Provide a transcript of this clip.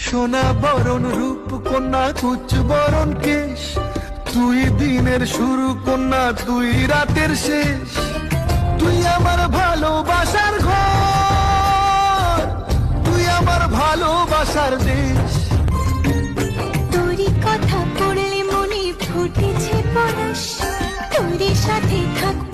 সোনা বরণ রূপ কন্যা কুচ বরণ কেশ, তুই দিনের শুরু কন্যা তুই রাতের শেষ। তুই আমার ভালোবাসার ঘর, তুই আমার ভালোবাসার দেশ। তোরই কথা পড়লে মনে ফুটেছে পরশ, তোরই সাথে থাকবো